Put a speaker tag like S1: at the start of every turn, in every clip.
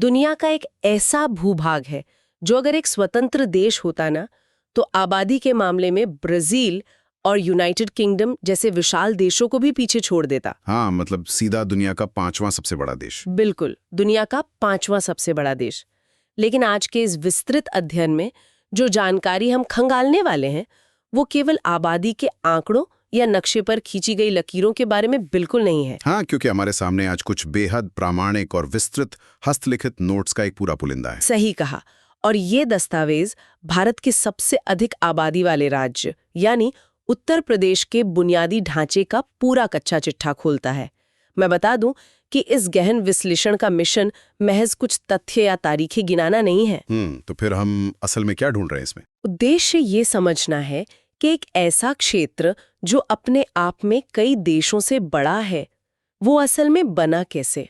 S1: दुनिया का एक ऐसा भूभाग है जो अगर एक स्वतंत्र देश होता ना, तो आबादी के मामले में ब्राजील और यूनाइटेड किंगडम जैसे विशाल देशों को भी पीछे छोड़ देता।
S2: हाँ, मतलब सीधा दुनिया का 5वां सबसे बड़ा देश।
S1: बिल्कुल, दुनिया का 5वां सबसे बड़ा देश। लेकिन आज के इस विस्तृत अध्ययन में जो जानकारी हम खंगालने वाले हैं, वो केवल आबादी के आंकड़ों या नक्शे पर खींची गई लकीरों के बारे में बिल्कुल नहीं है।
S2: हाँ, क्योंकि हमारे सामने आज कुछ बेहद प्रामाणिक और विस्तृत हस्तलिखित नोट्स का एक पूरा पुलिंदा है।
S1: सही कहा। और ये दस्तावेज भारत के सबसे अधिक आबादी वाले राज्य यानी उत्तर प्रदेश के बुनियादी ढांचे का पूरा कच्चा चिट्ठा खोलता है। मैं बता दूं कि इस गहन विश्लेषण का मिशन महज कुछ तथ्य या तारीखें गिनाना नहीं है।
S2: तो फिर हम असल में क्या ढूंढ रहे हैं इसमें?
S1: उद्देश्य ये समझना है कि एक ऐसा क्षेत्र जो अपने आप में कई देशों से बड़ा है, वो असल में बना कैसे।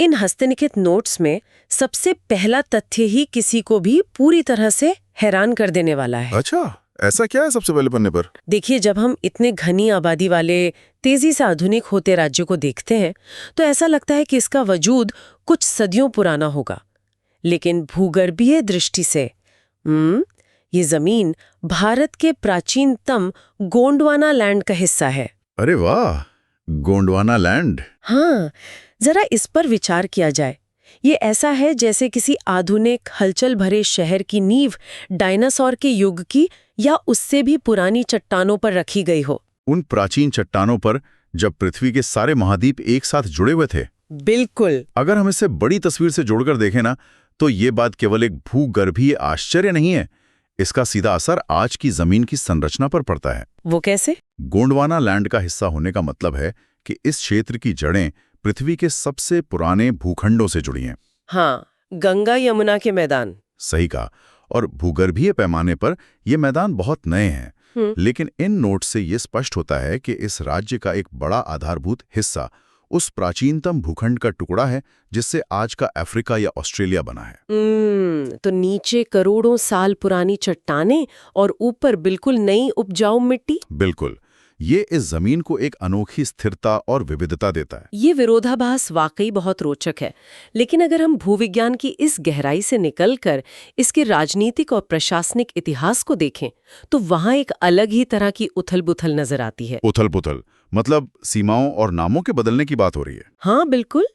S1: इन हस्तलिखित नोट्स में सबसे पहला तथ्य ही किसी को भी पूरी तरह से हैरान कर देने वाला है।
S3: अच्छा, ऐसा क्या है सबसे पहले पन्ने पर?
S1: देखिए, जब हम इतने घनी आबादी वाले तेजी से आधुनिक होते राज्य को देखते हैं तो ऐसा लगता है कि इसका वजूद कुछ सदियों पुराना होगा। लेकिन भूगर्भीय दृष्टि से ये जमीन भारत के प्राचीनतम गोंडवाना लैंड का हिस्सा है।
S3: अरे वाह, गोंडवाना लैंड।
S1: हाँ, जरा इस पर विचार किया जाए। ये ऐसा है जैसे किसी आधुनिक हलचल भरे शहर की नींव डायनासोर के युग की या उससे भी पुरानी चट्टानों पर रखी गई हो।
S3: उन प्राचीन चट्टानों पर जब पृथ्वी के सारे महाद्वीप एक साथ जुड़े हुए थे।
S1: बिल्कुल।
S3: अगर हम इसे बड़ी तस्वीर से जोड़कर देखें ना, तो ये बात केवल एक भूगर्भीय आश्चर्य नहीं है, इसका सीधा असर आज की जमीन की संरचना पर पड़ता है।
S1: वो कैसे?
S3: गोंडवाना लैंड का हिस्सा होने का मतलब है कि इस क्षेत्र की जड़ें पृथ्वी के सबसे पुराने भूखंडों से जुड़ी हैं।
S1: हाँ, गंगा यमुना के मैदान।
S3: सही कहा। और भूगर्भीय पैमाने पर ये मैदान बहुत नए हैं। लेकिन इन नोट्स से ये स्पष्ट होता है कि इस राज्य का एक बड़ा आधारभूत हिस्सा उस प्राचीनतम भूखंड का टुकड़ा है जिससे आज का अफ्रीका या ऑस्ट्रेलिया बना है।
S1: तो नीचे करोड़ों साल पुरानी चट्टानें और ऊपर बिल्कुल नई उपजाऊ मिट्टी।
S3: बिल्कुल, ये इस जमीन को एक अनोखी स्थिरता और विविधता देता है।
S1: ये विरोधाभास वाकई बहुत रोचक है। लेकिन अगर हम भूविज्ञान की इस गहराई से निकलकर इसके राजनीतिक और प्रशासनिक इतिहास को देखें तो वहां एक अलग ही तरह की उथल-पुथल नजर आती है।
S3: उथल-पुथल मतलब सीमाओं और नामों के बदलने की बात हो रही है।
S1: हाँ, बिल्कुल।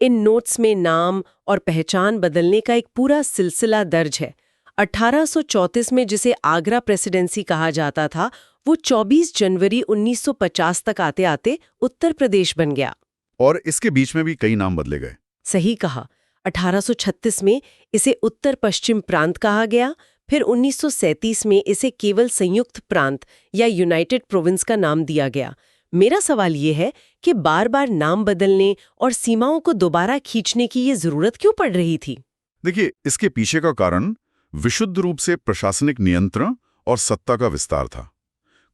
S1: इन नोट्स में नाम और पहचान बदलने का एक पूरा सिलसिला दर्ज है। 1834 में जिसे आगरा प्रेसिडेंसी कहा जाता था, वो 24 जनवरी 1950 तक आते आते उत्तर प्रदेश बन गया।
S3: और इसके बीच में भी कई नाम बदले गए।
S1: सही कहा। 1836 में इसे उत्तर पश्चिम प्रांत कहा गया, फिर 1937 में इसे केवल संयुक्त प्रांत या यूनाइटेड प्रोविंस का नाम दिया गया। मेरा सवाल ये है कि बार बार नाम बदलने और सीमाओं को दोबारा खींचने की ये जरूरत क्यों पड़ रही थी?
S3: देखिए, इसके पीछे का कारण विशुद्ध रूप से प्रशासनिक नियंत्रण और सत्ता का विस्तार था।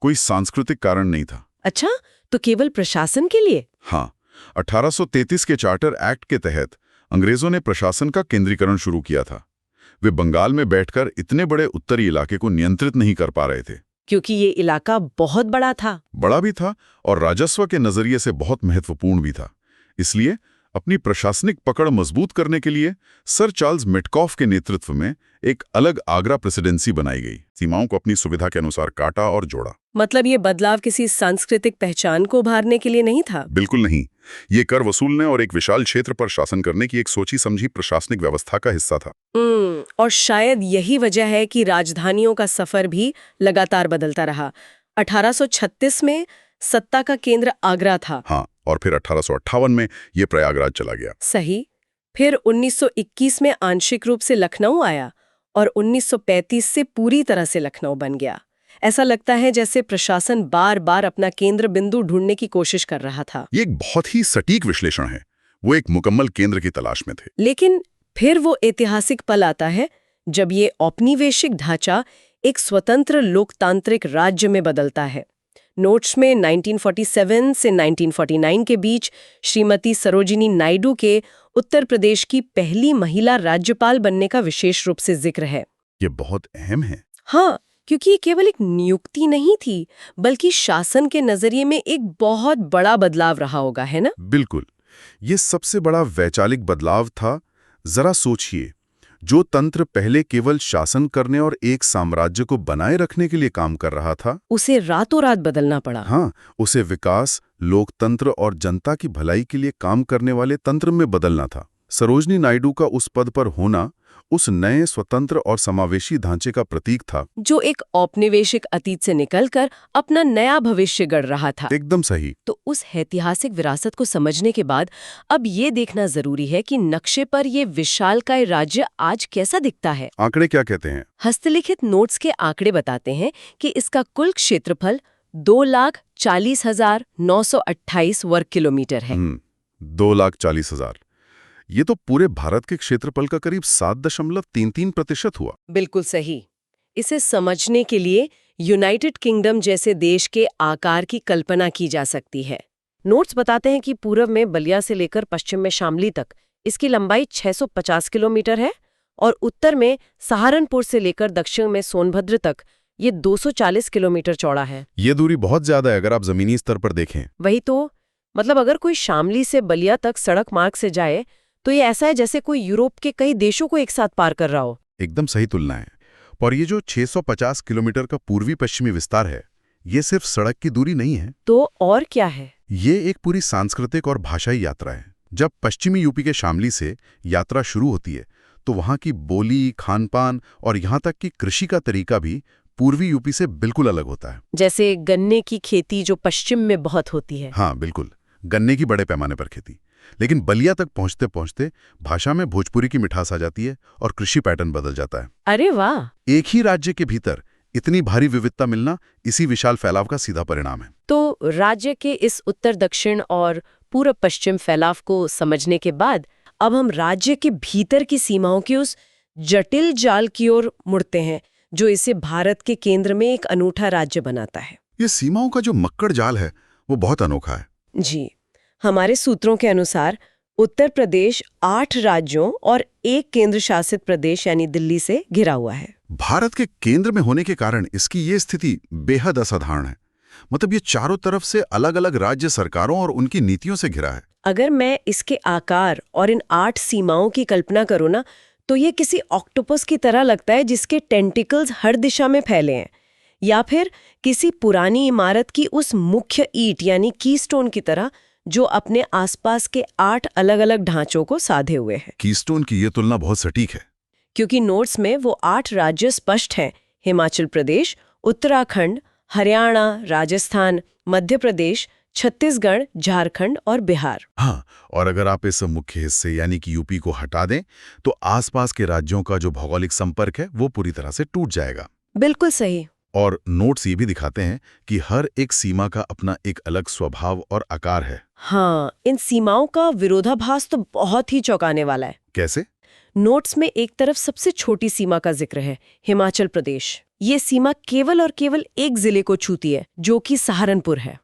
S3: कोई सांस्कृतिक कारण नहीं था।
S1: अच्छा, तो केवल प्रशासन के लिए?
S3: हाँ, 1833 के चार्टर एक्ट के तहत अंग्रेजों ने प्रशासन का केंद्रीकरण शुरू किया था। वे बंगाल में बैठकर इतने बड़े उत्तरी इलाके को नियंत्रित नहीं कर पा रहे थे,
S1: क्योंकि ये इलाका बहुत बड़ा था।
S3: बड़ा भी था और राजस्व के नजरिए से बहुत महत्वपूर्ण भी था। इसलिए अपनी प्रशासनिक पकड़ मजबूत करने के लिए सर चार्ल्स मेटकॉफ के नेतृत्व में एक अलग आगरा प्रेसिडेंसी बनाई गई। सीमाओं को अपनी सुविधा के अनुसार काटा और जोड़ा।
S1: मतलब ये बदलाव किसी सांस्कृतिक पहचान को उभारने के लिए नहीं था?
S3: बिल्कुल नहीं। ये कर वसूलने और एक विशाल क्षेत्र पर शासन करने की एक सोची समझी प्रशासनिक व्यवस्था का हिस्सा था।
S1: और शायद यही वजह है कि राजधानियों का सफर भी लगातार बदलता रहा। 1836 में सत्ता का केंद्र आगरा था।
S3: हाँ, और फिर 1858 में ये प्रयागराज चला गया।
S1: सही। फिर 1921 में आंशिक रूप से लखनऊ आया और 1935 से पूरी तरह से लखनऊ बन गया। ऐसा लगता है जैसे प्रशासन बार बार अपना केंद्र बिंदु ढूंढने की कोशिश कर रहा था।
S3: ये एक बहुत ही सटीक विश्लेषण है। वो एक मुकम्मल केंद्र की तलाश में थे।
S1: लेकिन फिर वो ऐतिहासिक पल आता है जब ये औपनिवेशिक ढांचा एक स्वतंत्र लोकतांत्रिक राज्य में बदलता है। नोट्स में 1947 से 1949 के बीच श्रीमती सरोजिनी नायडू के उत्तर प्रदेश की पहली महिला राज्यपाल बनने का विशेष रूप से जिक्र है।
S3: ये बहुत अहम है।
S1: हाँ, क्योंकि ये केवल एक नियुक्ति नहीं थी, बल्कि शासन के नजरिए में एक बहुत बड़ा बदलाव रहा होगा, है ना?
S3: बिल्कुल। ये सबसे बड़ा वैचारिक बदलाव था। जरा सोचिए, जो तंत्र पहले केवल शासन करने और एक साम्राज्य को बनाए रखने के लिए काम कर रहा था,
S1: उसे रातों रात बदलना पड़ा।
S3: हाँ, उसे विकास, लोकतंत्र और जनता की भलाई के लिए काम करने वाले तंत्र में बदलना था। सरोजनी नायडू का उस पद पर होना उस नए स्वतंत्र और समावेशी ढांचे का प्रतीक था।
S1: जो एक औपनिवेशिक अतीत से निकलकर अपना नया भविष्य गढ़ रहा था।
S3: एकदम सही।
S1: तो उस ऐतिहासिक विरासत को समझने के बाद अब ये देखना जरूरी है कि नक्शे पर ये विशालकाय राज्य आज कैसा दिखता है।
S3: आंकड़े क्या कहते हैं?
S1: हस्तलिखित नोट्स के आंकड़े बताते हैं कि इसका कुल क्षेत्रफल 2,40,928 वर्ग किलोमीटर है।
S3: 2,40,000। ये तो पूरे भारत के क्षेत्रफल का करीब 7.33% हुआ।
S1: बिल्कुल सही। इसे समझने के लिए यूनाइटेड किंगडम जैसे देश के आकार की कल्पना की जा सकती है। नोट्स बताते हैं कि पूर्व में बलिया से लेकर पश्चिम में शामली तक इसकी लंबाई 650 किलोमीटर है और उत्तर में सहारनपुर से लेकर दक्षिण में सोनभद्र तक ये 240 किलोमीटर चौड़ा है।
S3: ये दूरी बहुत ज्यादा है अगर आप जमीनी स्तर पर देखें।
S1: वही तो, मतलब अगर कोई शामली से बलिया तक सड़क मार्ग से जाए तो ये ऐसा है जैसे कोई यूरोप के कई देशों को एक साथ पार कर रहा हो।
S3: एकदम सही तुलना है। और ये जो 650 किलोमीटर का पूर्वी पश्चिमी विस्तार है, ये सिर्फ सड़क की दूरी नहीं है।
S1: तो और क्या है?
S3: ये एक पूरी सांस्कृतिक और भाषाई यात्रा है। जब पश्चिमी यूपी के शामली से यात्रा शुरू होती है तो वहाँ की बोली, खान-पान और यहाँ तक कि कृषि का तरीका भी पूर्वी यूपी से बिल्कुल अलग होता है।
S1: जैसे गन्ने की खेती जो पश्चिम में बहुत होती है।
S3: हाँ बिल्कुल, गन्ने की बड़े पैमाने पर खेती। लेकिन बलिया तक पहुंचते पहुंचते भाषा में भोजपुरी की मिठास आ जाती है और कृषि पैटर्न बदल जाता है।
S1: अरे वाह!
S3: एक ही राज्य के भीतर इतनी भारी विविधता मिलना इसी विशाल फैलाव का सीधा परिणाम है।
S1: तो राज्य के इस उत्तर दक्षिण और पूर्व पश्चिम फैलाव को समझने के बाद अब हम राज्य के भीतर की सीमाओं की उस जटिल जाल की ओर मुड़ते हैं जो इसे भारत के केंद्र में एक अनूठा राज्य बनाता है।
S3: ये सीमाओं का जो मक्कड़ जाल है वो बहुत अनोखा है।
S1: जी, हमारे सूत्रों के अनुसार उत्तर प्रदेश 8 राज्यों और एक केंद्र शासित प्रदेश यानी दिल्ली से घिरा हुआ है।
S3: भारत के केंद्र में होने के कारण इसकी ये स्थिति बेहद असाधारण है। मतलब ये चारों तरफ से अलग-अलग राज्य सरकारों और उनकी नीतियों से घिरा है।
S1: अगर मैं इसके आकार और इन 8 सीमाओं की कल्पना करूँ ना, तो ये किसी ऑक्टोपस की तरह लगता है जिसके टेंटिकल्स हर दिशा में फैले हैं, या फिर किसी पुरानी इमारत की उस मुख्य ईंट यानी कीस्टोन की तरह जो अपने आसपास के 8 अलग-अलग ढांचों को साधे हुए है।
S3: कीस्टोन की ये तुलना बहुत सटीक है,
S1: क्योंकि नोट्स में वो 8 राज्य स्पष्ट हैं: हिमाचल प्रदेश, उत्तराखंड, हरियाणा, राजस्थान, मध्य प्रदेश, छत्तीसगढ़, झारखंड और बिहार।
S3: हाँ, और अगर आप इस मुख्य हिस्से यानी कि यूपी को हटा दें तो आसपास के राज्यों का जो भौगोलिक संपर्क है वो पूरी तरह से टूट जाएगा।
S1: बिल्कुल सही।
S3: और नोट्स ये भी दिखाते हैं कि हर एक सीमा का अपना एक अलग स्वभाव और आकार है।
S1: हाँ, इन सीमाओं का विरोधाभास तो बहुत ही चौंकाने वाला है।
S3: कैसे?
S1: नोट्स में एक तरफ सबसे छोटी सीमा का जिक्र है, हिमाचल प्रदेश। ये सीमा केवल और केवल एक जिले को छूती है, जो कि सहारनपुर है।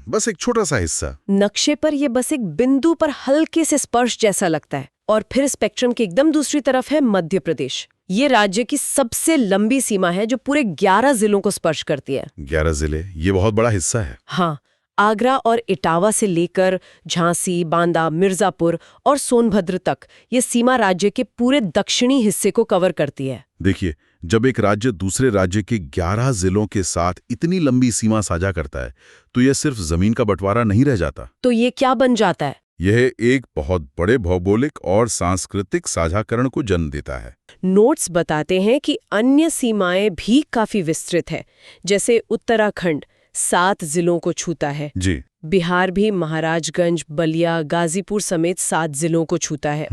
S3: बस एक छोटा सा हिस्सा।
S1: नक्शे पर ये बस एक बिंदु पर हल्के से स्पर्श जैसा लगता है। और फिर स्पेक्ट्रम के एकदम दूसरी तरफ है मध्य प्रदेश। ये राज्य की सबसे लंबी सीमा है जो पूरे 11 जिलों को स्पर्श करती है।
S3: 11 जिले, ये बहुत बड़ा हिस्सा है।
S1: हाँ, आगरा और इटावा से लेकर झांसी, बांदा, मिर्जापुर और सोनभद्र तक ये सीमा राज्य के पूरे दक्षिणी हिस्से को कवर करती है।
S3: देखिए, जब एक राज्य दूसरे राज्य के 11 जिलों के साथ इतनी लंबी सीमा साझा करता है तो यह सिर्फ जमीन का बंटवारा नहीं रह जाता।
S1: तो ये क्या बन जाता है?
S3: यह एक बहुत बड़े भौगोलिक और सांस्कृतिक साझाकरण को जन्म देता है।
S1: नोट्स बताते हैं कि अन्य सीमाएं भी काफी विस्तृत है। जैसे उत्तराखंड 7 जिलों को छूता है
S3: जी।
S1: बिहार भी महाराजगंज, बलिया, गाजीपुर समेत 7 जिलों को छूता है।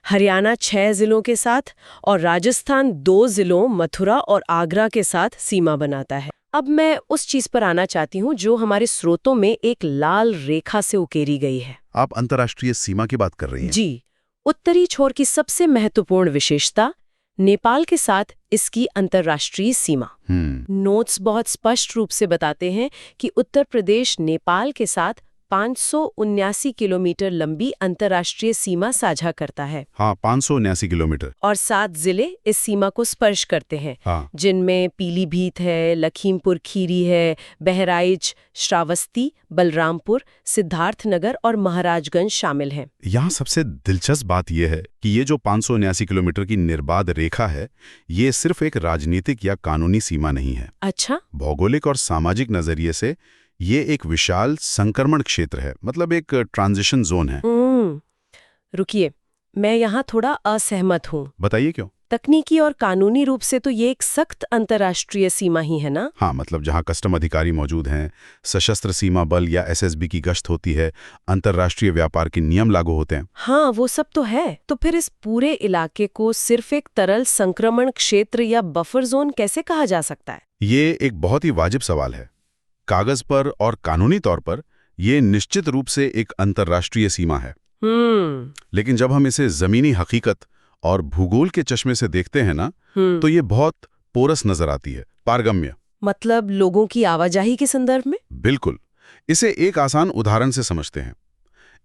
S1: हरियाणा 6 जिलों के साथ और राजस्थान 2 जिलों मथुरा और आगरा के साथ सीमा बनाता है। अब मैं उस चीज पर आना चाहती हूँ जो हमारे स्रोतों में एक लाल रेखा से उकेरी गई है।
S3: आप अंतर्राष्ट्रीय सीमा की बात कर रही हैं?
S1: जी। उत्तरी छोर की सबसे महत्वपूर्ण विशेषता नेपाल के साथ इसकी अंतर्राष्ट्रीय सीमा। नोट्स बहुत स्पष्ट रूप से बताते हैं कि उत्तर प्रदेश नेपाल के साथ 579 किलोमीटर लंबी अंतर्राष्ट्रीय सीमा साझा करता है।
S2: हाँ, 579 किलोमीटर।
S1: और 7 जिले इस सीमा को स्पर्श करते हैं,
S2: हाँ।
S1: जिनमें पीलीभीत है, लखीमपुर खीरी है, बहराइच, श्रावस्ती, बलरामपुर, सिद्धार्थनगर और महाराजगंज शामिल हैं।
S2: यहाँ सबसे दिलचस्प बात यह है कि ये जो 579 किलोमीटर की निर्बाध रेखा है, ये सिर्फ एक राजनीतिक या कानूनी सीमा नहीं है।
S1: अच्छा।
S2: भौगोलिक और सामाजिक नजरिए से ये एक विशाल संक्रमण क्षेत्र है, मतलब एक ट्रांजिशन जोन है।
S1: रुकिए, मैं यहाँ थोड़ा असहमत हूँ।
S2: बताइए क्यों?
S1: तकनीकी और कानूनी रूप से तो ये एक सख्त अंतर्राष्ट्रीय सीमा ही है ना?
S2: हाँ, मतलब जहाँ कस्टम अधिकारी मौजूद हैं, सशस्त्र सीमा बल या एसएसबी की गश्त होती है, अंतर्राष्ट्रीय व्यापार के नियम लागू होते हैं।
S1: हाँ, वो सब तो है। तो फिर इस पूरे इलाके को सिर्फ एक तरल संक्रमण क्षेत्र या बफर जोन कैसे कहा जा सकता है?
S2: ये एक बहुत ही वाजिब सवाल है। कागज पर और कानूनी तौर पर ये निश्चित रूप से एक अंतर्राष्ट्रीय सीमा है। लेकिन जब हम इसे जमीनी हकीकत और भूगोल के चश्मे से देखते हैं ना, तो ये बहुत पोरस नजर आती है, पारगम्य।
S1: मतलब लोगों की आवाजाही के संदर्भ में?
S2: बिल्कुल। इसे एक आसान उदाहरण से समझते हैं।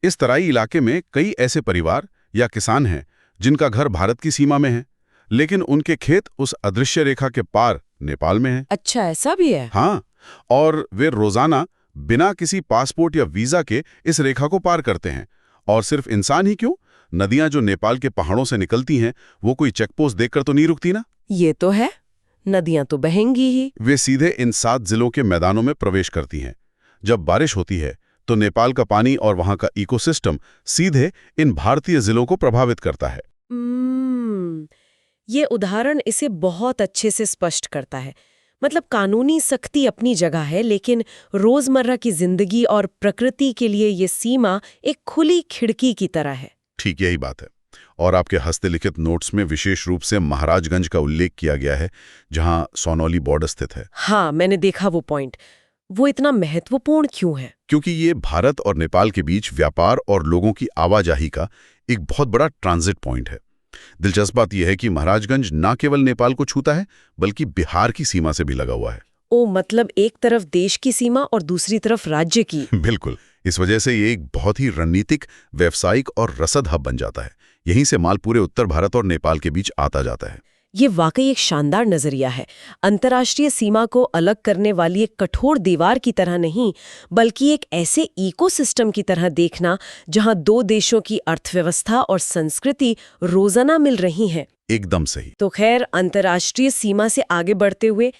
S2: इस तराई इलाके में कई ऐसे परिवार या किसान हैं जिनका घर भारत की सीमा में है, लेकिन उनके खेत उस अदृश्य रेखा के पार नेपाल में है।
S1: अच्छा, ऐसा भी है?
S2: हाँ, और वे रोजाना बिना किसी पासपोर्ट या वीजा के इस रेखा को पार करते हैं। और सिर्फ इंसान ही क्यों, नदियां जो नेपाल के पहाड़ों से निकलती हैं, वो कोई चेकपोस्ट देखकर तो नहीं रुकती ना।
S1: ये तो है, नदियां तो बहेंगी ही।
S2: वे सीधे इन 7 जिलों के मैदानों में प्रवेश करती हैं। जब बारिश होती है तो नेपाल का पानी और वहां का इकोसिस्टम सीधे इन भारतीय जिलों को प्रभावित करता है।
S1: ये उदाहरण इसे बहुत अच्छे से स्पष्ट करता है। मतलब कानूनी सख्ती अपनी जगह है, लेकिन रोजमर्रा की जिंदगी और प्रकृति के लिए ये सीमा एक खुली खिड़की की तरह है।
S2: ठीक यही बात है। और आपके हस्तलिखित नोट्स में विशेष रूप से महाराजगंज का उल्लेख किया गया है, जहां सोनौली बॉर्डर स्थित है।
S1: हाँ, मैंने देखा वो पॉइंट। वो इतना महत्वपूर्ण क्यों है?
S2: क्योंकि ये भारत और नेपाल के बीच व्यापार और लोगों की आवाजाही का एक बहुत बड़ा ट्रांजिट पॉइंट है। दिलचस्प बात यह है कि महाराजगंज न केवल नेपाल को छूता है, बल्कि बिहार की सीमा से भी लगा हुआ है।
S1: ओ, मतलब एक तरफ देश की सीमा और दूसरी तरफ राज्य की।
S2: बिल्कुल। इस वजह से ये एक बहुत ही रणनीतिक, व्यावसायिक और रसद हब बन जाता है। यहीं से माल पूरे उत्तर भारत और नेपाल के बीच आता जाता है।
S1: ये वाकई एक शानदार नजरिया है। अंतर्राष्ट्रीय सीमा को अलग करने वाली एक कठोर दीवार की तरह नहीं, बल्कि एक ऐसे इकोसिस्टम की तरह देखना जहां दो देशों की अर्थव्यवस्था और संस्कृति रोजाना मिल रही हैं।
S2: एकदम सही।
S1: तो खैर, अंतर्राष्ट्रीय सीमा से आगे बढ़ते हुए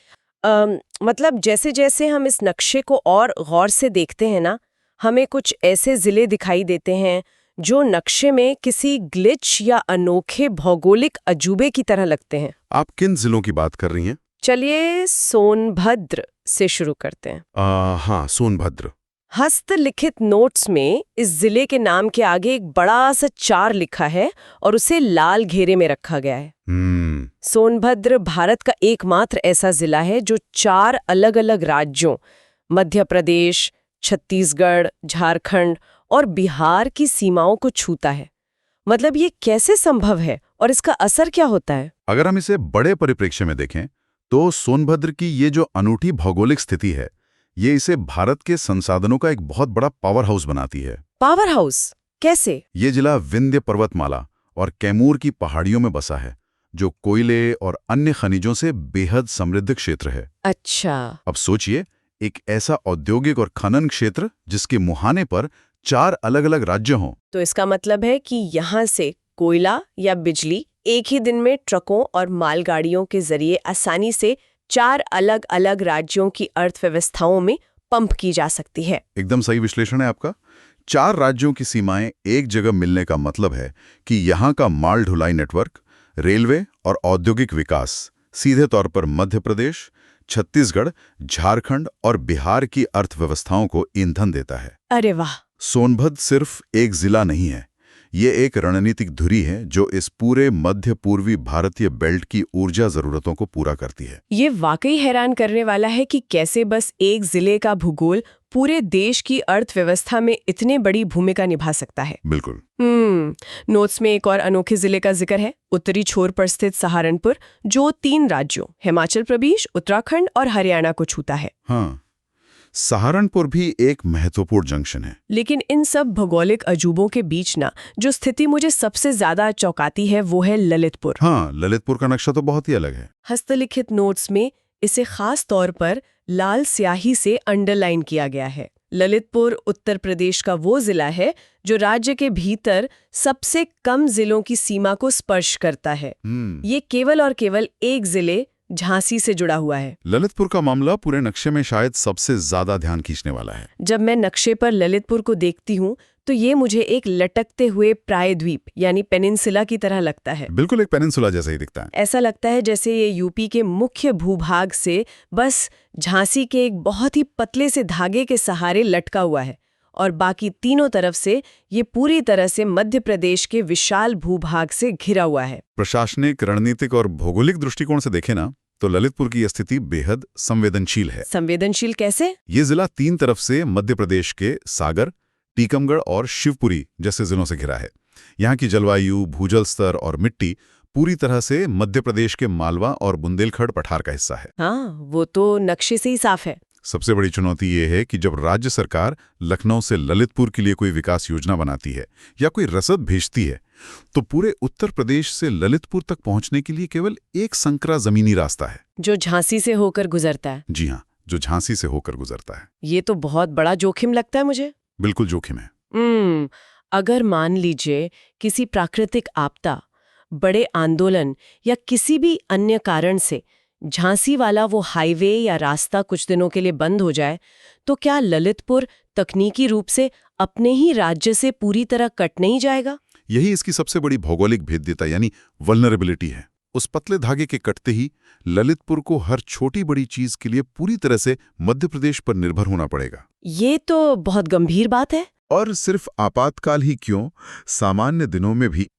S1: मतलब जैसे जैसे हम इस नक्शे को और गौर से देखते हैं ना, हमें कुछ ऐसे जिले दिखाई देते हैं जो नक्शे में किसी ग्लिच या अनोखे भौगोलिक अजूबे की तरह लगते हैं।
S2: आप किन जिलों की बात कर रही हैं?
S1: चलिए सोनभद्र से शुरू करते हैं।
S2: हाँ, सोनभद्र।
S1: हस्तलिखित नोट्स में इस जिले के नाम के आगे एक बड़ा सा 4 लिखा है और उसे लाल घेरे में रखा गया है। सोनभद्र भारत का एकमात्र ऐसा जिला है जो 4 अलग-अलग राज्यों मध्य प्रदेश, छत्तीसगढ़, झारखंड और बिहार की सीमाओं को छूता है। मतलब ये कैसे संभव है और इसका असर क्या होता है?
S2: अगर हम इसे बड़े परिप्रेक्ष्य में देखें तो सोनभद्र की ये जो अनूठी भौगोलिक स्थिति है, ये इसे भारत के संसाधनों का एक बहुत बड़ा पावर हाउस बनाती है।
S1: पावर हाउस कैसे?
S2: ये जिला विंध्य पर्वतमाला और कैमूर की पहाड़ियों में बसा है, जो कोयले और अन्य खनिजों से बेहद समृद्ध क्षेत्र है।
S1: अच्छा।
S2: अब सोचिए, एक ऐसा औद्योगिक और खनन क्षेत्र जिसके मुहाने पर 4 अलग-अलग राज्य हों।
S1: तो इसका मतलब है कि यहाँ से कोयला या बिजली एक ही दिन में ट्रकों और मालगाड़ियों के जरिए आसानी से 4 अलग-अलग राज्यों की अर्थव्यवस्थाओं में पंप की जा सकती है।
S2: एकदम सही विश्लेषण है आपका। 4 राज्यों की सीमाएं एक जगह मिलने का मतलब है कि यहाँ का माल ढुलाई नेटवर्क, रेलवे और औद्योगिक विकास सीधे तौर पर मध्य प्रदेश, छत्तीसगढ़, झारखंड और बिहार की अर्थव्यवस्थाओं को ईंधन देता है।
S1: अरे वाह!
S2: सोनभद्र सिर्फ एक जिला नहीं है, ये एक रणनीतिक धुरी है जो इस पूरे मध्य पूर्वी भारतीय बेल्ट की ऊर्जा जरूरतों को पूरा करती है।
S1: ये वाकई हैरान करने वाला है कि कैसे बस एक जिले का भूगोल पूरे देश की अर्थव्यवस्था में इतने बड़ी भूमिका निभा सकता है।
S2: बिल्कुल।
S1: नोट्स में एक और अनोखे जिले का जिक्र है, उत्तरी छोर पर स्थित सहारनपुर, जो 3 राज्यों हिमाचल प्रदेश, उत्तराखंड और हरियाणा को छूता है।
S2: हाँ, सहारनपुर भी एक महत्वपूर्ण जंक्शन है।
S1: लेकिन इन सब भौगोलिक अजूबों के बीच ना जो स्थिति मुझे सबसे ज्यादा चौंकाती है वो है ललितपुर।
S2: हाँ, ललितपुर का नक्शा तो बहुत ही अलग है।
S1: हस्तलिखित नोट्स में इसे खास तौर पर लाल स्याही से अंडरलाइन किया गया है। ललितपुर उत्तर प्रदेश का वो जिला है जो राज्य के भीतर सबसे कम जिलों की सीमा को स्पर्श करता है। ये केवल और केवल एक जिले झांसी से जुड़ा हुआ है।
S2: ललितपुर का मामला पूरे नक्शे में शायद सबसे ज्यादा ध्यान खींचने वाला है।
S1: जब मैं नक्शे पर ललितपुर को देखती हूँ तो ये मुझे एक लटकते हुए प्रायद्वीप यानी पेनिनसुला की तरह लगता है।
S2: बिल्कुल एक पेनिनसुला जैसा ही दिखता है।
S1: ऐसा लगता है जैसे ये यूपी के मुख्य भूभाग से बस झांसी के एक बहुत ही पतले से धागे के सहारे लटका हुआ है और बाकी तीनों तरफ से ये पूरी तरह से मध्य प्रदेश के विशाल भूभाग से घिरा हुआ है।
S2: प्रशासनिक, रणनीतिक और भौगोलिक दृष्टिकोण से देखें ना तो ललितपुर की स्थिति बेहद संवेदनशील है।
S1: संवेदनशील कैसे?
S2: ये जिला तीन तरफ से मध्य प्रदेश के सागर, टीकमगढ़ और शिवपुरी जैसे जिलों से घिरा है। यहाँ की जलवायु, भूजल स्तर और मिट्टी पूरी तरह से मध्य प्रदेश के मालवा और बुंदेलखंड पठार का हिस्सा है।
S1: हाँ, वो तो नक्शे से ही साफ है।
S2: सबसे बड़ी चुनौती ये है कि जब राज्य सरकार लखनऊ से ललितपुर के लिए कोई विकास योजना बनाती है या कोई रसद भेजती है तो पूरे उत्तर प्रदेश से ललितपुर तक पहुंचने के लिए केवल एक संकरा जमीनी रास्ता है
S1: जो झांसी से होकर गुजरता है।
S2: जी हाँ, जो झांसी से होकर गुजरता है।
S1: ये तो बहुत बड़ा जोखिम लगता है मुझे।
S2: बिल्कुल जोखिम है।
S1: अगर मान लीजिए किसी प्राकृतिक आपदा, बड़े आंदोलन या किसी भी अन्य कारण से झांसी वाला वो हाईवे या रास्ता कुछ दिनों के लिए बंद हो जाए तो क्या ललितपुर तकनीकी रूप से अपने ही राज्य से पूरी तरह कट नहीं जाएगा?
S2: यही इसकी सबसे बड़ी भौगोलिक भेद्यता यानी वल्नरेबिलिटी है। उस पतले धागे के कटते ही ललितपुर को हर छोटी बड़ी चीज के लिए पूरी तरह से मध्य प्रदेश पर निर्भर होना पड़ेगा।
S1: ये तो बहुत गंभीर बात है।
S2: और सिर्फ आपातकाल ही क्यों, सामान्य दिनों में भी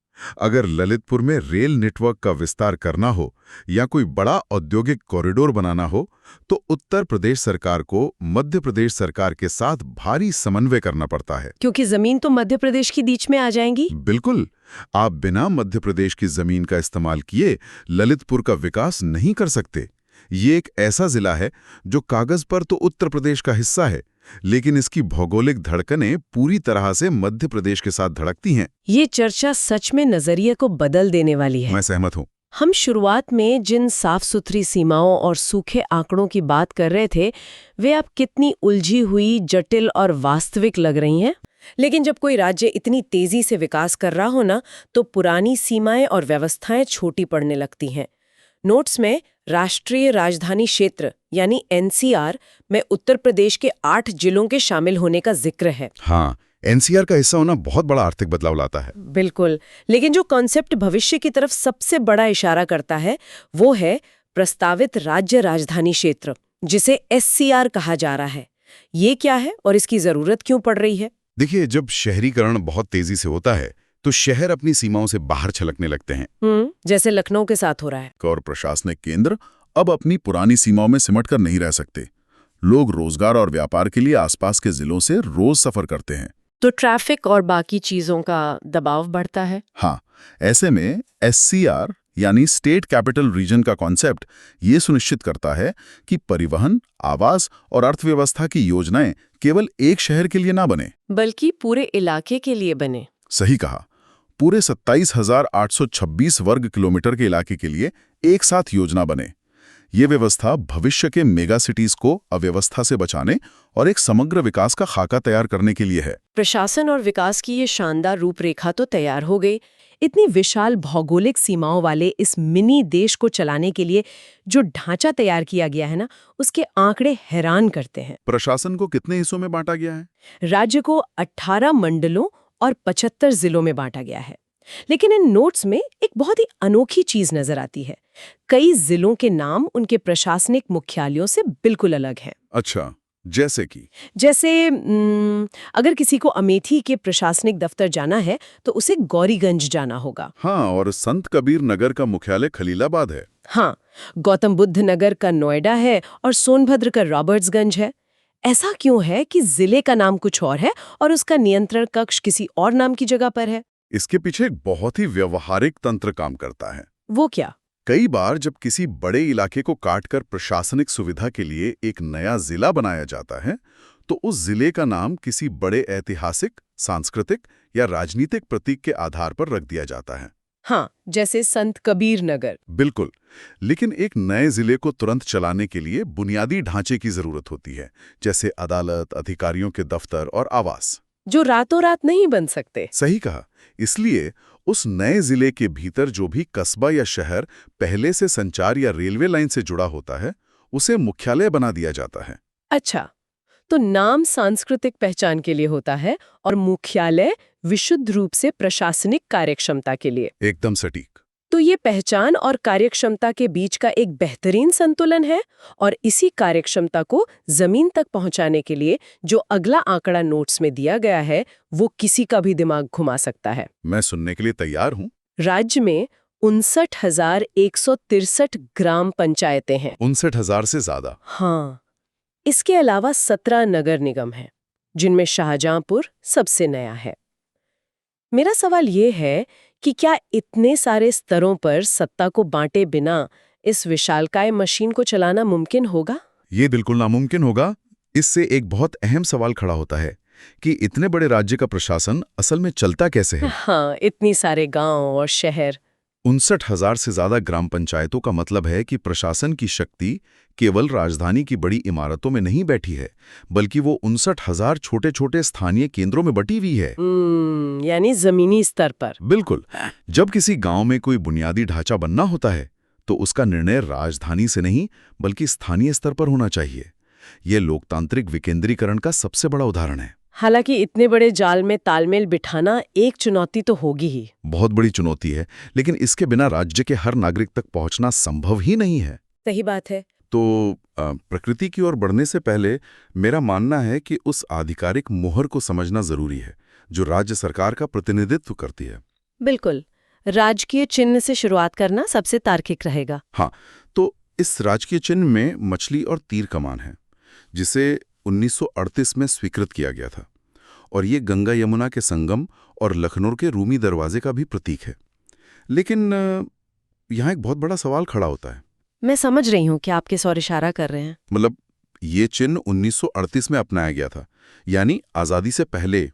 S2: अगर ललितपुर में रेल नेटवर्क का विस्तार करना हो या कोई बड़ा औद्योगिक कॉरिडोर बनाना हो तो उत्तर प्रदेश सरकार को मध्य प्रदेश सरकार के साथ भारी समन्वय करना पड़ता है।
S1: क्योंकि जमीन तो मध्य प्रदेश की बीच में आ जाएंगी।
S2: बिल्कुल, आप बिना मध्य प्रदेश की जमीन का इस्तेमाल किए ललितपुर का विकास नहीं कर सकते। ये एक ऐसा जिला है जो कागज पर तो उत्तर प्रदेश का हिस्सा है लेकिन इसकी भौगोलिक धड़कनें पूरी तरह से मध्य प्रदेश के साथ धड़कती हैं।
S1: ये चर्चा सच में नजरिए को बदल देने वाली है।
S2: मैं सहमत हूँ।
S1: हम शुरुआत में जिन साफ सुथरी सीमाओं और सूखे आंकड़ों की बात कर रहे थे वे अब कितनी उलझी हुई, जटिल और वास्तविक लग रही हैं। लेकिन जब कोई राज्य इतनी तेजी से विकास कर रहा हो ना तो पुरानी सीमाएं और व्यवस्थाएं छोटी पड़ने लगती हैं। नोट्स में राष्ट्रीय राजधानी क्षेत्र यानी एनसीआर में उत्तर प्रदेश के 8 जिलों के शामिल होने का जिक्र है।
S2: हाँ, एनसीआर का हिस्सा होना बहुत बड़ा आर्थिक बदलाव लाता है।
S1: बिल्कुल, लेकिन जो कॉन्सेप्ट भविष्य की तरफ सबसे बड़ा इशारा करता है वो है प्रस्तावित राज्य राजधानी क्षेत्र, जिसे एससीआर कहा जा रहा है। ये क्या है और इसकी जरूरत क्यों पड़ रही है?
S2: देखिए, जब शहरीकरण बहुत तेजी से होता है तो शहर अपनी सीमाओं से बाहर छलकने लगते हैं।
S1: जैसे लखनऊ के साथ हो रहा है।
S2: और प्रशासनिक केंद्र अब अपनी पुरानी सीमाओं में सिमट कर नहीं रह सकते। लोग रोजगार और व्यापार के लिए आसपास के जिलों से रोज सफर करते हैं
S1: तो ट्रैफिक और बाकी चीजों का दबाव बढ़ता है।
S2: हाँ, ऐसे में एससीआर यानी स्टेट कैपिटल रीजन का कॉन्सेप्ट ये सुनिश्चित करता है कि परिवहन, आवास और अर्थव्यवस्था की योजनाएं केवल एक शहर के लिए ना बने
S1: बल्कि पूरे इलाके के लिए बने।
S2: सही कहा, पूरे 27,826 वर्ग किलोमीटर के इलाके के लिए एक साथ योजना बने। ये व्यवस्था भविष्य के मेगा सिटीज को अव्यवस्था से बचाने और एक समग्र विकास का खाका तैयार करने के लिए है।
S1: प्रशासन और विकास की ये शानदार रूपरेखा तो तैयार हो गई। इतनी विशाल भौगोलिक सीमाओं वाले इस मिनी देश को चलाने के लिए जो ढांचा तैयार किया गया है ना, उसके आंकड़े हैरान करते हैं।
S2: प्रशासन को कितने हिस्सों में बांटा गया है?
S1: राज्य को 18 मंडलों और 75 जिलों में बांटा गया है। लेकिन इन नोट्स में एक बहुत ही अनोखी चीज नजर आती है। कई जिलों के नाम उनके प्रशासनिक मुख्यालयों से बिल्कुल अलग हैं।
S2: अच्छा, जैसे कि?
S1: अगर किसी को अमेठी के प्रशासनिक दफ्तर जाना है तो उसे गौरीगंज जाना होगा।
S2: हाँ, और संत कबीर नगर का मुख्यालय खलीलाबाद है।
S1: हाँ, गौतम बुद्ध नगर का नोएडा है और सोनभद्र का रॉबर्ट्सगंज है। ऐसा क्यों है कि जिले का नाम कुछ और है और उसका नियंत्रण कक्ष किसी और नाम की जगह पर है?
S2: इसके पीछे एक बहुत ही व्यवहारिक तंत्र काम करता है।
S1: वो क्या?
S3: कई बार जब किसी बड़े इलाके को काटकर प्रशासनिक सुविधा के लिए एक नया जिला बनाया जाता है, तो उस जिले का नाम किसी बड़े ऐतिहासिक, सांस्कृतिक या राजनीतिक प्रतीक के आधार पर रख दिया जाता है।
S1: हाँ, जैसे संत कबीर नगर।
S3: बिल्कुल, लेकिन एक नए जिले को तुरंत चलाने के लिए बुनियादी ढांचे की जरूरत होती है, जैसे अदालत, अधिकारियों के दफ्तर और आवास,
S1: जो रातों रात नहीं बन सकते।
S3: सही कहा। इसलिए उस नए जिले के भीतर जो भी कस्बा या शहर पहले से संचार या रेलवे लाइन से जुड़ा होता है, उसे मुख्यालय बना दिया जाता है।
S1: अच्छा, तो नाम सांस्कृतिक पहचान के लिए होता है और मुख्यालय विशुद्ध रूप से प्रशासनिक कार्यक्षमता के लिए।
S3: एकदम सटीक।
S1: तो ये पहचान और कार्यक्षमता के बीच का एक बेहतरीन संतुलन है, और इसी कार्यक्षमता को जमीन तक पहुंचाने के लिए जो अगला आंकड़ा नोट्स में दिया गया है, वो किसी का भी दिमाग घुमा सकता है।
S3: मैं सुनने के लिए तैयार हूं।
S1: राज्य में 59,163 ग्राम पंचायतें हैं।
S3: 59,000 से ज्यादा।
S1: हाँ, इसके अलावा 17 नगर निगम हैं, जिनमें शाहजहांपुर सबसे नया है। मेरा सवाल ये है कि क्या इतने सारे स्तरों पर सत्ता को बांटे बिना इस विशालकाय मशीन को चलाना मुमकिन होगा?
S3: ये बिल्कुल नामुमकिन होगा। इससे एक बहुत अहम सवाल खड़ा होता है कि इतने बड़े राज्य का प्रशासन असल में चलता कैसे है।
S1: हाँ, इतनी सारे गांव और शहर।
S3: 59,000 से ज्यादा ग्राम पंचायतों का मतलब है कि प्रशासन की शक्ति केवल राजधानी की बड़ी इमारतों में नहीं बैठी है, बल्कि वो 59,000 छोटे-छोटे स्थानीय केंद्रों में बटी हुई है।
S1: यानी जमीनी स्तर पर।
S3: बिल्कुल। जब किसी गांव में कोई बुनियादी ढांचा बनना होता है, तो उसका निर्णय राजधानी से नहीं, बल्कि स्थानीय स्तर पर होना चाहिए। यह लोकतांत्रिक विकेंद्रीकरण का सबसे बड़ा उदाहरण है।
S1: हालांकि इतने बड़े जाल में तालमेल बिठाना एक चुनौती तो होगी ही।
S3: बहुत बड़ी चुनौती है, लेकिन इसके बिना राज्य के हर नागरिक तक पहुंचना संभव ही नहीं है।
S1: सही बात है।
S3: तो प्रकृति की ओर बढ़ने से पहले मेरा मानना है कि उस आधिकारिक मोहर को समझना जरूरी है, जो राज्य सरकार का प्रतिनिधित्व करती है।
S1: बिल्कुल, राजकीय चिन्ह से शुरुआत करना सबसे तार्किक रहेगा।
S3: हाँ, तो इस राजकीय चिन्ह में मछली और तीर कमान है, जिसे 1938 में स्वीकृत किया गया था, और ये गंगा यमुना के संगम और लखनऊ के रूमी दरवाजे का भी प्रतीक है। लेकिन यहाँ एक बहुत बड़ा सवाल खड़ा होता है।
S1: मैं समझ रही हूँ कि आप किस ओर इशारा कर रहे हैं।
S3: मतलब ये चिन्ह 1938 में अपनाया गया था, यानी आज़ादी से पहले।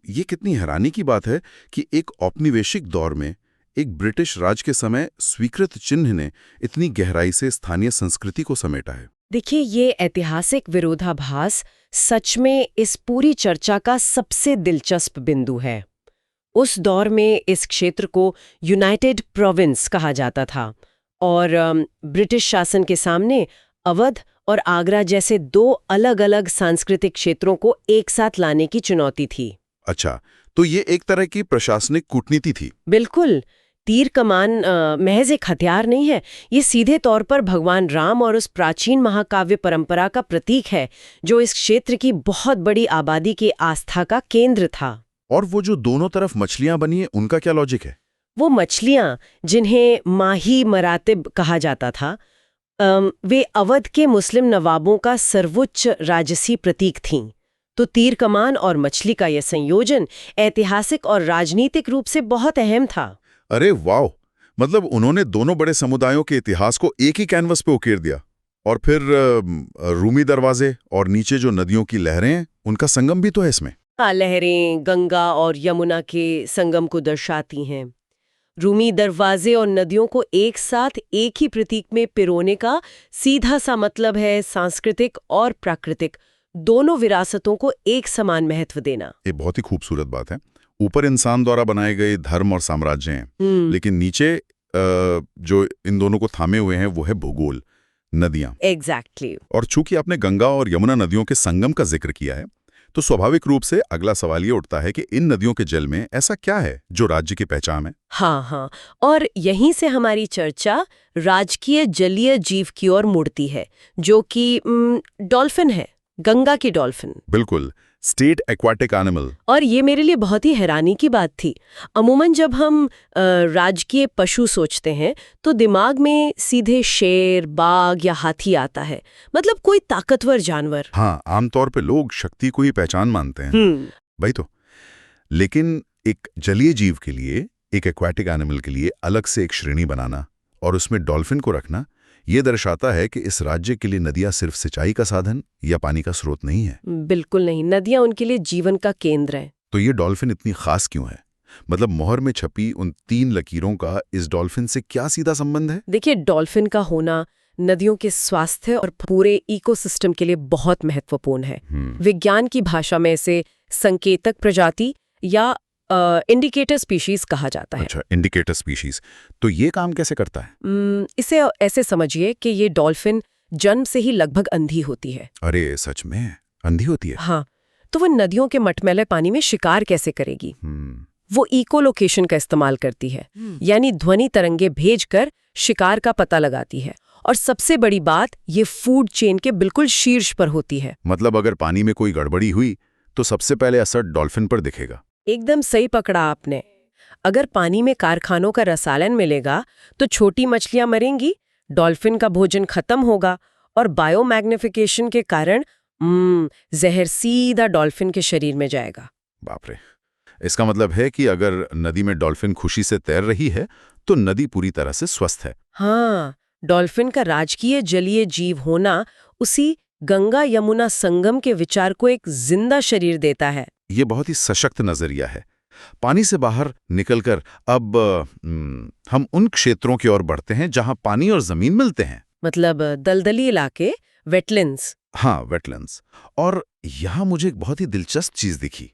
S3: ये कितनी हैरानी की बात है कि एक औपनिवेशिक दौर में एक ब्रिटिश राज के समय स्वीकृत चिन्ह ने इतनी गहराई से स्थानीय संस्कृति को समेटा है।
S1: देखिए, ये ऐतिहासिक विरोधाभास सच में इस पूरी चर्चा का सबसे दिलचस्प बिंदु है। उस दौर में इस क्षेत्र को यूनाइटेड प्रोविंस कहा जाता था, और ब्रिटिश शासन के सामने अवध और आगरा जैसे दो अलग-अलग सांस्कृतिक क्षेत्रों को एक साथ लाने की चुनौती थी।
S3: अच्छा, तो ये एक तरह की प्रशासनिक कूटनीति थी।
S1: बिल्कुल। तीर कमान महज एक हथियार नहीं है, ये सीधे तौर पर भगवान राम और उस प्राचीन महाकाव्य परंपरा का प्रतीक है, जो इस क्षेत्र की बहुत बड़ी आबादी की आस्था का केंद्र था।
S3: और वो जो दोनों तरफ मछलियां बनी है, उनका क्या लॉजिक है?
S1: वो मछलियां, जिन्हें माही मरातिब कहा जाता था, वे अवध के मुस्लिम नवाबों का सर्वोच्च राजसी प्रतीक थीं। तो तीर कमान और मछली का यह संयोजन ऐतिहासिक और राजनीतिक रूप से बहुत अहम था।
S3: अरे वाह! मतलब उन्होंने दोनों बड़े समुदायों के इतिहास को एक ही कैनवस पे उकेर दिया। और फिर रूमी दरवाजे और नीचे जो नदियों की लहरें हैं, उनका संगम भी तो है इसमें।
S1: हाँ, लहरें गंगा और यमुना के संगम को दर्शाती हैं। रूमी दरवाजे और नदियों को एक साथ एक ही प्रतीक में पिरोने का सीधा सा मतलब है सांस्कृतिक और प्राकृतिक दोनों विरासतों को एक समान महत्व देना।
S3: ये बहुत ही खूबसूरत बात है। ऊपर इंसान द्वारा बनाए गए धर्म और साम्राज्य हैं, लेकिन नीचे जो इन दोनों को थामे हुए हैं वो है भूगोल, नदियां।
S1: एग्जैक्टली।
S3: और चूंकि आपने गंगा और यमुना नदियों के संगम का जिक्र किया है, तो स्वाभाविक रूप से अगला सवाल ये उठता है कि इन नदियों के जल में ऐसा क्या है जो राज्य की पहचान है?
S1: हाँ, और यहीं से हमारी चर्चा राजकीय जलीय जीव की ओर मुड़ती है, जो कि डॉल्फिन है, गंगा की डॉल्फिन।
S3: बिल्कुल, स्टेट एक्वाटिक एनिमल।
S1: और ये मेरे लिए बहुत ही हैरानी की बात थी। अमूमन जब हम राजकीय पशु सोचते हैं तो दिमाग में सीधे शेर, बाघ या हाथी आता है, मतलब कोई ताकतवर जानवर।
S3: हाँ, आमतौर पे लोग शक्ति को ही पहचान मानते हैं। भाई तो, लेकिन एक जलीय जीव के लिए, एक एक्वाटिक एनिमल के लिए अलग से एक श्रेणी बनाना, और उसमें डॉल्फिन को रखना, ये दर्शाता है कि इस राज्य के लिए नदियां सिर्फ सिंचाई का साधन या पानी का स्रोत नहीं है।
S1: बिल्कुल नहीं, नदियां उनके लिए जीवन का केंद्र है।
S3: तो ये डॉल्फिन इतनी खास क्यों है? मतलब मोहर में छपी उन 3 लकीरों का इस डॉल्फिन से क्या सीधा संबंध है?
S1: देखिए, डॉल्फिन का होना नदियों के स्वास्थ्य और पूरे इकोसिस्टम के लिए बहुत महत्वपूर्ण है। विज्ञान की भाषा में इसे संकेतक प्रजाति या इंडिकेटर स्पीशीज कहा जाता है।
S3: अच्छा, इंडिकेटर स्पीशीज। तो ये काम कैसे करता है?
S1: इसे ऐसे समझिए कि ये डॉल्फिन जन्म से ही लगभग अंधी होती है।
S3: अरे सच में अंधी होती है?
S1: हाँ, तो वो नदियों के मटमैले पानी में शिकार कैसे करेगी? वो इकोलोकेशन का इस्तेमाल करती है, यानी ध्वनि तरंगे भेजकर शिकार का पता लगाती है। और सबसे बड़ी बात, ये फूड चेन के बिल्कुल शीर्ष पर होती है।
S3: मतलब अगर पानी में कोई गड़बड़ी हुई तो सबसे पहले असर डॉल्फिन पर दिखेगा।
S1: एकदम सही पकड़ा आपने। अगर पानी में कारखानों का रसायन मिलेगा तो छोटी मछलियां मरेंगी, डॉल्फिन का भोजन खत्म होगा और बायोमैग्निफिकेशन के कारण जहर सीधा डॉल्फिन के शरीर में जाएगा।
S3: बाप रे, इसका मतलब है कि अगर नदी में डॉल्फिन खुशी से तैर रही है तो नदी पूरी तरह से स्वस्थ है।
S1: हाँ, डॉल्फिन का राजकीय जलीय जीव होना उसी गंगा यमुना संगम के विचार को एक जिंदा शरीर देता है।
S3: ये बहुत ही सशक्त नजरिया है। पानी से बाहर निकलकर अब हम उन क्षेत्रों की ओर बढ़ते हैं जहां पानी और जमीन मिलते हैं।
S1: मतलब दलदली इलाके, वेटलैंड्स।
S3: हाँ, वेटलैंड्स। और यहां मुझे एक बहुत ही दिलचस्प चीज दिखी।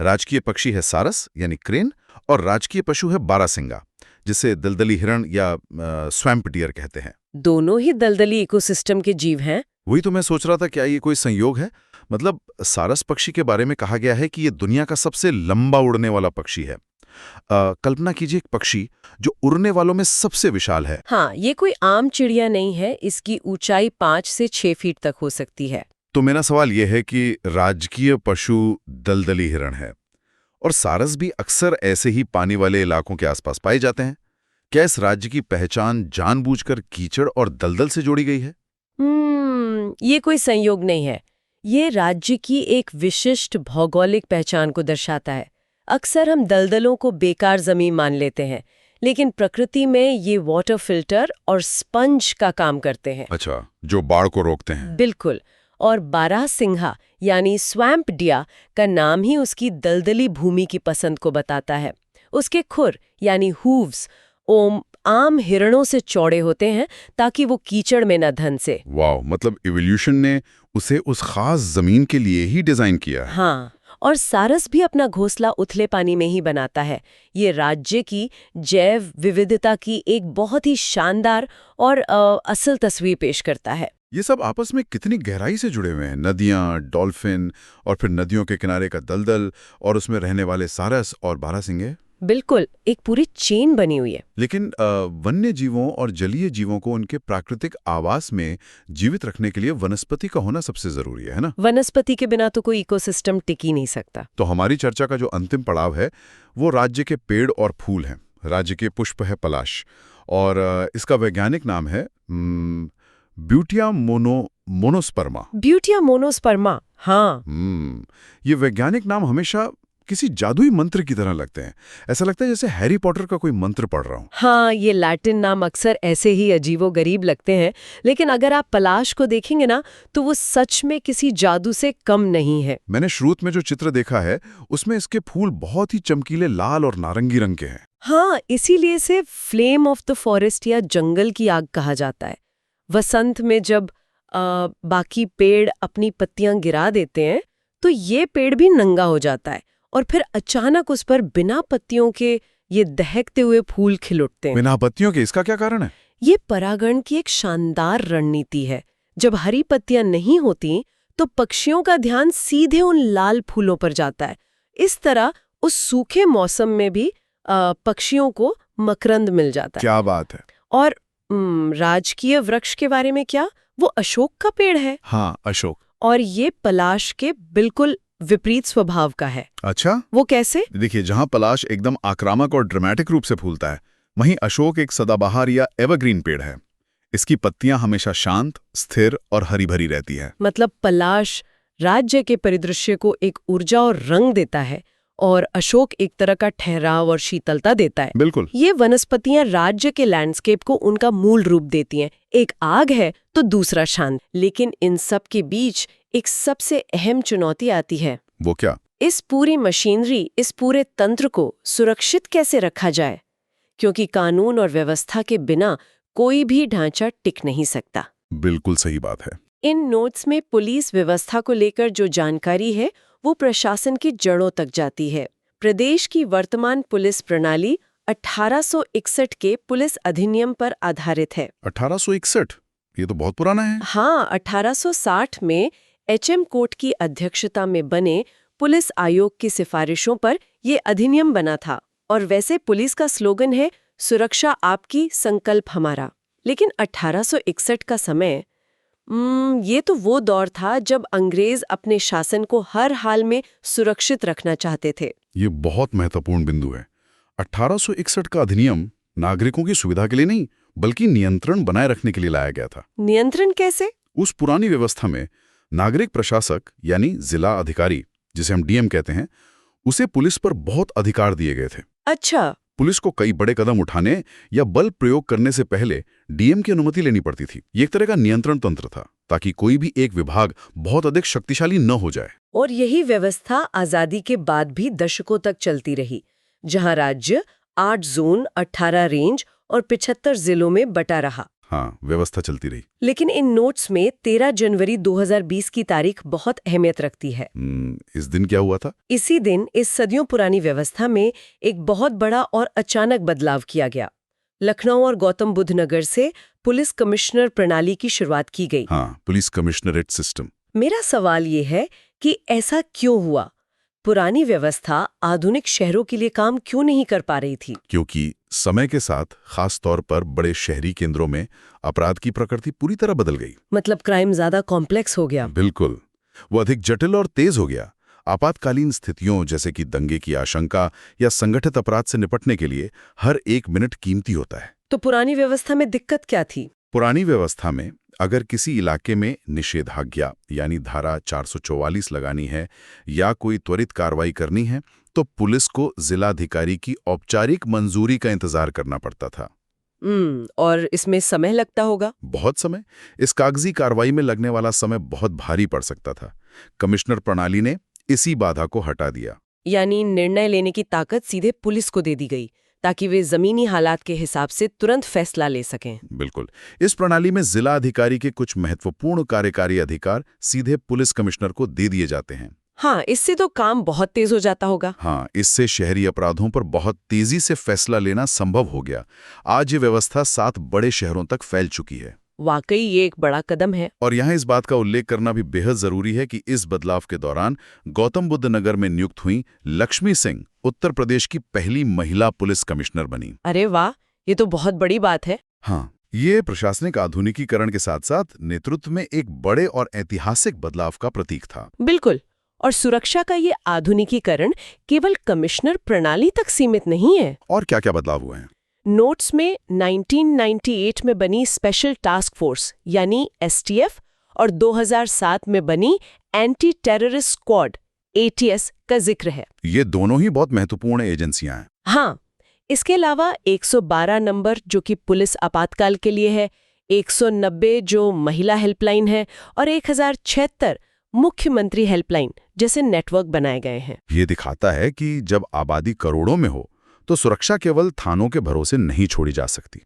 S3: राजकीय पक्षी है सारस यानी क्रेन, और राजकीय पशु है बारहसिंगा, जिसे दलदली हिरण या स्वैम्प डियर कहते हैं।
S1: दोनों ही दलदली इकोसिस्टम के जीव हैं।
S3: वही तो मैं सोच रहा था, क्या ये कोई संयोग है? मतलब सारस पक्षी के बारे में कहा गया है कि ये दुनिया का सबसे लंबा उड़ने वाला पक्षी है। कल्पना कीजिए एक पक्षी जो उड़ने वालों में सबसे विशाल है।
S1: हाँ, ये कोई आम चिड़िया नहीं है, इसकी ऊंचाई 5 से 6 फीट तक हो सकती है।
S3: तो मेरा सवाल यह है कि राजकीय पशु दलदली हिरण है और सारस भी अक्सर ऐसे ही पानी वाले इलाकों के आसपास पाए जाते हैं। क्या इस राज्य की पहचान जानबूझकर कीचड़ और दलदल से जोड़ी गई है?
S1: ये कोई संयोग नहीं है। ये राज्य की एक विशिष्ट भौगोलिक पहचान को दर्शाता है। अक्सर हम दलदलों को बेकार जमीन मान लेते हैं, लेकिन प्रकृति में ये वाटर फिल्टर और स्पंज का काम करते हैं।
S3: अच्छा, जो बाढ़ को रोकते हैं।
S1: बिल्कुल। और बारहसिंघा यानी स्वैम्प डियर का नाम ही उसकी दलदली भूमि की पसंद को बताता है। उसके खुर यानी हूव्स आम हिरणों से चौड़े होते हैं ताकि वो कीचड़ में न धंसे।
S3: वाह, मतलब इवोल्यूशन ने उसे उस खास जमीन के लिए ही डिजाइन किया है।
S1: हाँ, और सारस भी अपना घोंसला उथले पानी में ही बनाता है। ये राज्य की जैव विविधता की एक बहुत ही शानदार और असल तस्वीर पेश करता है।
S3: ये सब आपस में कितनी गहराई से जुड़े हुए हैं। नदियाँ, डॉल्फिन, और फिर नदियों के किनारे का दलदल, और उसमें रहने वाले सारस और बारहसिंगे।
S1: बिल्कुल, एक पूरी चेन बनी हुई है।
S3: लेकिन वन्य जीवों और जलीय जीवों को उनके प्राकृतिक आवास में जीवित रखने के लिए वनस्पति का होना सबसे जरूरी है ना?
S1: वनस्पति के बिना तो कोई इकोसिस्टम टिक ही नहीं सकता।
S3: तो हमारी चर्चा का जो अंतिम पड़ाव है वो राज्य के पेड़ और फूल हैं। राज्य के पुष्प है पलाश, और इसका वैज्ञानिक नाम है ब्यूटिया मोनोस्पर्मा।
S1: ब्यूटिया मोनोस्पर्मा, हाँ।
S3: ये वैज्ञानिक नाम हमेशा किसी जादुई मंत्र की तरह लगते हैं। ऐसा लगता है जैसे हैरी पॉटर का कोई मंत्र पढ़ रहा हूं।
S1: हाँ, ये लैटिन नाम अक्सर ऐसे ही अजीबोगरीब लगते हैं, लेकिन अगर आप पलाश को देखेंगे ना तो वो सच में किसी जादू से कम नहीं है।
S3: मैंने श्रुत में जो चित्र देखा है उसमें इसके फूल बहुत ही चमकीले लाल और नारंगी रंग के हैं।
S1: हाँ, इसीलिए इसे फ्लेम ऑफ द फॉरेस्ट या जंगल की आग कहा जाता है। वसंत में जब बाकी पेड़ अपनी पत्तियां गिरा देते हैं तो ये पेड़ भी नंगा हो जाता है और फिर अचानक उस पर बिना पत्तियों के ये दहकते हुए फूल खिल उठते हैं।
S3: बिना पत्तियों के? इसका क्या कारण है?
S1: ये परागण की एक शानदार रणनीति है। जब हरी पत्तियां नहीं होती तो पक्षियों का ध्यान सीधे उन लाल फूलों पर जाता है। इस तरह उस सूखे मौसम में भी पक्षियों को मकरंद मिल जाता है।
S3: क्या बात है।
S1: और राजकीय वृक्ष के बारे में क्या? वो अशोक का पेड़ है।
S3: हाँ, अशोक।
S1: और ये पलाश के बिल्कुल विपरीत स्वभाव का है।
S3: अच्छा,
S1: वो कैसे?
S3: देखिए, जहां पलाश एकदम आक्रामक और ड्रामेटिक रूप से फूलता है, वहीं अशोक एक सदाबहार या एवरग्रीन पेड़ है। इसकी पत्तियां हमेशा शांत, स्थिर और हरी भरी रहती है।
S1: मतलब पलाश राज्य के परिदृश्य को एक ऊर्जा और रंग देता है, और अशोक एक तरह का ठहराव और शीतलता देता है।
S3: बिल्कुल।
S1: ये वनस्पतियां राज्य के लैंडस्केप को उनका मूल रूप देती हैं। एक आग है तो दूसरा शांत। लेकिन इन सब के बीच एक सबसे अहम चुनौती आती है।
S3: वो क्या?
S1: इस पूरी मशीनरी, इस पूरे तंत्र को सुरक्षित कैसे रखा जाए, क्योंकि कानून और व्यवस्था के बिना कोई भी ढांचा टिक नहीं सकता।
S3: बिल्कुल सही बात है।
S1: इन नोट्स में पुलिस व्यवस्था को लेकर जो जानकारी है वो प्रशासन की जड़ों तक जाती है। प्रदेश की वर्तमान पुलिस प्रणाली 1861 के पुलिस अधिनियम पर आधारित है।
S3: 1861? ये तो बहुत पुराना है।
S1: हाँ, 1860 में HM कोर्ट की अध्यक्षता में बने पुलिस आयोग की सिफारिशों पर ये अधिनियम बना था। और वैसे पुलिस का स्लोगन है, सुरक्षा आपकी, संकल्प हमारा। लेकिन 1861 का समय, ये तो वो दौर था जब अंग्रेज अपने शासन को हर हाल में सुरक्षित रखना चाहते थे।
S3: ये बहुत महत्वपूर्ण बिंदु है। 1861 का अधिनियम नागरिकों की सुविधा के लिए नहीं, बल्कि नियंत्रण बनाए रखने के लिए लाया गया था।
S1: नियंत्रण कैसे?
S3: उस पुरानी व्यवस्था में नागरिक प्रशासक यानी जिला अधिकारी, जिसे हम डीएम कहते हैं, उसे पुलिस पर बहुत अधिकार दिए गए थे।
S1: अच्छा।
S3: पुलिस को कई बड़े कदम उठाने या बल प्रयोग करने से पहले डीएम की अनुमति लेनी पड़ती थी। ये एक तरह का नियंत्रण तंत्र था, ताकि कोई भी एक विभाग बहुत अधिक शक्तिशाली न हो जाए।
S1: और यही व्यवस्था आजादी के बाद भी दशकों तक चलती रही, जहां राज्य 8 जोन, 18 रेंज और 75 जिलों में बटा रहा।
S3: हाँ, व्यवस्था चलती रही।
S1: लेकिन इन नोट्स में 13 जनवरी 2020 की तारीख बहुत अहमियत रखती है।
S3: इस दिन क्या हुआ था?
S1: इसी दिन इस सदियों पुरानी व्यवस्था में एक बहुत बड़ा और अचानक बदलाव किया गया। लखनऊ और गौतम बुद्ध नगर से पुलिस कमिश्नर प्रणाली की शुरुआत की गई।
S3: हाँ, पुलिस कमिश्नरेट सिस्टम।
S1: मेरा सवाल ये है कि ऐसा क्यों हुआ? पुरानी व्यवस्था आधुनिक शहरों के लिए काम क्यों नहीं कर पा रही थी?
S3: क्योंकि समय के साथ खास तौर पर बड़े शहरी केंद्रों में अपराध की प्रकृति पूरी तरह बदल गई।
S1: मतलब क्राइम ज्यादा कॉम्प्लेक्स हो गया।
S3: बिल्कुल, वो अधिक जटिल और तेज हो गया। आपातकालीन स्थितियों जैसे कि दंगे की आशंका या संगठित अपराध से निपटने के लिए हर एक मिनट कीमती होता है।
S1: तो पुरानी व्यवस्था में दिक्कत क्या थी?
S3: पुरानी व्यवस्था में अगर किसी इलाके में निषेधाज्ञा यानी धारा 444 लगानी है या कोई त्वरित कार्रवाई करनी है, तो पुलिस को जिलाधिकारी की औपचारिक मंजूरी का इंतजार करना पड़ता था।
S1: और इसमें समय लगता होगा?
S3: बहुत समय। इस कागजी कार्रवाई में लगने वाला समय बहुत भारी पड़ सकता था। कमिश्नर प्रणाली ने इसी बाधा को हटा दिया।
S1: यानी निर्णय लेने की ताकत सीधे पुलिस को दे दी गई, ताकि वे जमीनी हालात के हिसाब से तुरंत फैसला ले सकें।
S3: बिल्कुल। इस प्रणाली में जिला अधिकारी के कुछ महत्वपूर्ण कार्यकारी अधिकार सीधे पुलिस कमिश्नर को दे दिए जाते हैं।
S1: हाँ, इससे तो काम बहुत तेज हो जाता होगा।
S3: हाँ, इससे शहरी अपराधों पर बहुत तेजी से फैसला लेना संभव हो गया। आज ये व्यवस्था 7 बड़े शहरों तक फैल चुकी है।
S1: वाकई ये एक बड़ा कदम है।
S3: और यहाँ इस बात का उल्लेख करना भी बेहद जरूरी है कि इस बदलाव के दौरान गौतम बुद्ध नगर में नियुक्त हुई लक्ष्मी सिंह उत्तर प्रदेश की पहली महिला पुलिस कमिश्नर बनी।
S1: अरे वाह, ये तो बहुत बड़ी बात है।
S3: हाँ, ये प्रशासनिक आधुनिकीकरण के साथ साथ नेतृत्व में एक बड़े और ऐतिहासिक बदलाव का प्रतीक था।
S1: बिल्कुल। और सुरक्षा का ये आधुनिकीकरण केवल कमिश्नर प्रणाली तक सीमित नहीं है।
S3: और क्या क्या बदलाव हुए हैं?
S1: नोट्स में 1998 में बनी स्पेशल टास्क फोर्स यानी STF और 2007 में बनी एंटी टेररिस्ट स्क्वाड ATS का जिक्र है।
S3: ये दोनों ही बहुत महत्वपूर्ण एजेंसियां हैं।
S1: हाँ, इसके अलावा 112 नंबर जो कि पुलिस आपातकाल के लिए है, 190 जो महिला हेल्पलाइन है और 1076 मुख्यमंत्री हेल्पलाइन जैसे नेटवर्क बनाए गए हैं।
S3: ये दिखाता है कि जब आबादी करोड़ों में हो तो सुरक्षा केवल थानों के भरोसे नहीं छोड़ी जा सकती।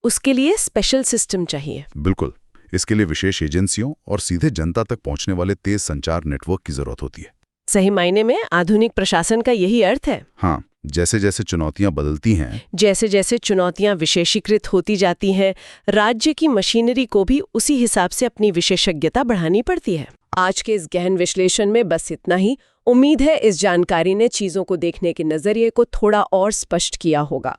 S1: उसके लिए स्पेशल सिस्टम चाहिए।
S3: बिल्कुल। इसके लिए विशेष एजेंसियों और सीधे जनता तक पहुंचने वाले तेज संचार नेटवर्क की जरूरत होती है।
S1: सही मायने में आधुनिक प्रशासन का यही अर्थ है।
S3: हाँ, जैसे जैसे चुनौतियां बदलती हैं,
S1: जैसे जैसे चुनौतियां विशेषीकृत होती जाती हैं, राज्य की मशीनरी को भी उसी हिसाब से अपनी विशेषज्ञता बढ़ानी पड़ती है। आज के इस गहन विश्लेषण में बस इतना ही। उम्मीद है इस जानकारी ने चीजों को देखने के नजरिए को थोड़ा और स्पष्ट किया होगा।